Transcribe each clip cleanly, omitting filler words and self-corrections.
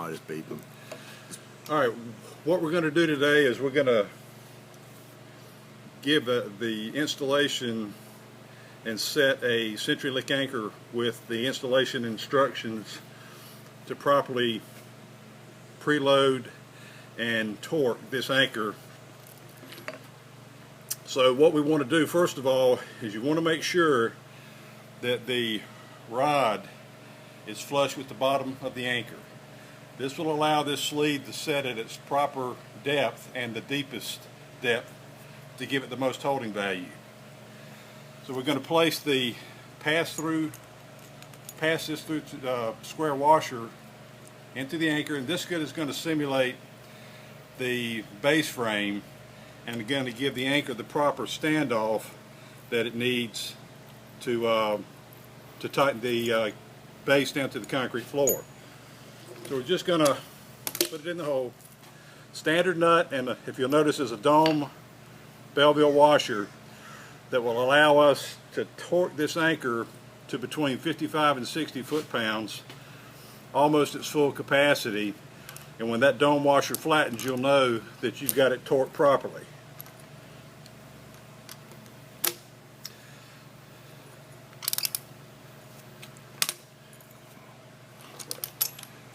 I just beeped them. Alright, what we're going to do today is we're going to give the installation and set a Centurylink anchor with the installation instructions to properly preload and torque this anchor. So what we want to do first of all is you want to make sure that the rod is flush with the bottom of the anchor. This will allow this sleeve to set at its proper depth and the deepest depth to give it the most holding value. So we're going to place the pass this through square washer into the anchor, and this is going to simulate the base frame and going to give the anchor the proper standoff that it needs to tighten the base down to the concrete floor. So we're just going to put it in the hole. Standard nut, and if you'll notice, is a dome Belleville washer that will allow us to torque this anchor to between 55 and 60 foot-pounds, almost its full capacity. And when that dome washer flattens, you'll know that you've got it torqued properly.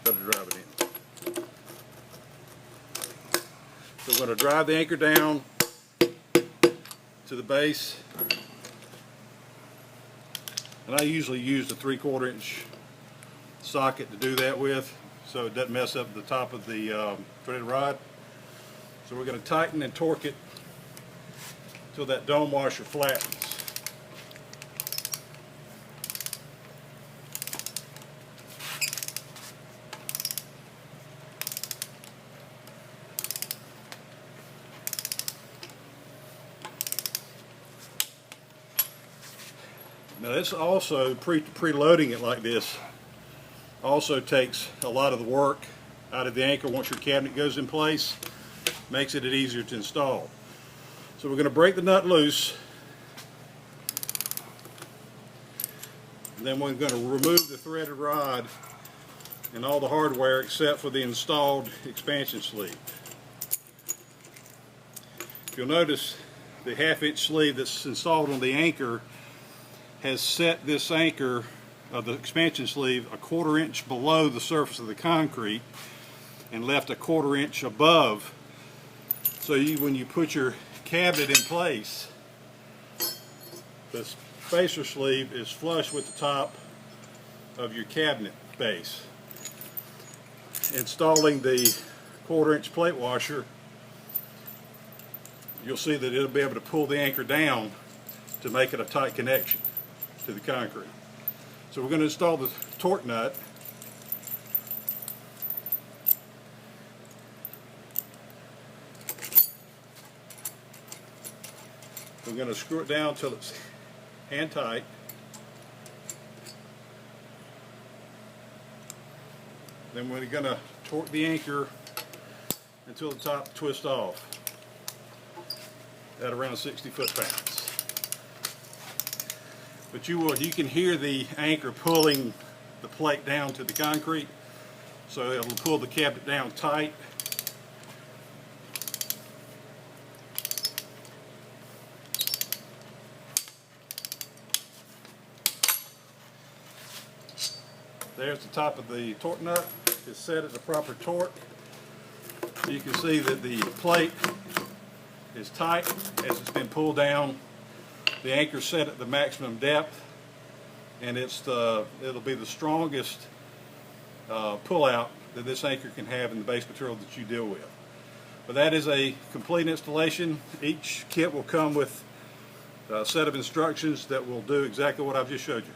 Better drive it in. So we're going to drive the anchor down to the base, and I usually use the 3/4 inch socket to do that with, so it doesn't mess up the top of the threaded rod. So we're going to tighten and torque it until that dome washer flattens. Now this also, preloading it like this, also takes a lot of the work out of the anchor once your cabinet goes in place, makes it easier to install. So we're going to break the nut loose, and then we're going to remove the threaded rod and all the hardware except for the installed expansion sleeve. If you'll notice, the 1/2 inch sleeve that's installed on the anchor has set this anchor of the expansion sleeve 1/4 inch below the surface of the concrete and left 1/4 inch above, so when you put your cabinet in place, the spacer sleeve is flush with the top of your cabinet base. Installing the 1/4 inch plate washer, you'll see that it'll be able to pull the anchor down to make it a tight connection to the concrete. So we're going to install the torque nut. We're going to screw it down until it's hand tight. Then we're going to torque the anchor until the top twists off at around 60 foot-pounds. But you can hear the anchor pulling the plate down to the concrete, so it'll pull the cabinet down tight. There's the top of the torque nut. It's set at the proper torque. You can see that the plate is tight as it's been pulled down. The anchor set at the maximum depth, and it'll be the strongest pull-out that this anchor can have in the base material that you deal with. But that is a complete installation. Each kit will come with a set of instructions that will do exactly what I've just showed you.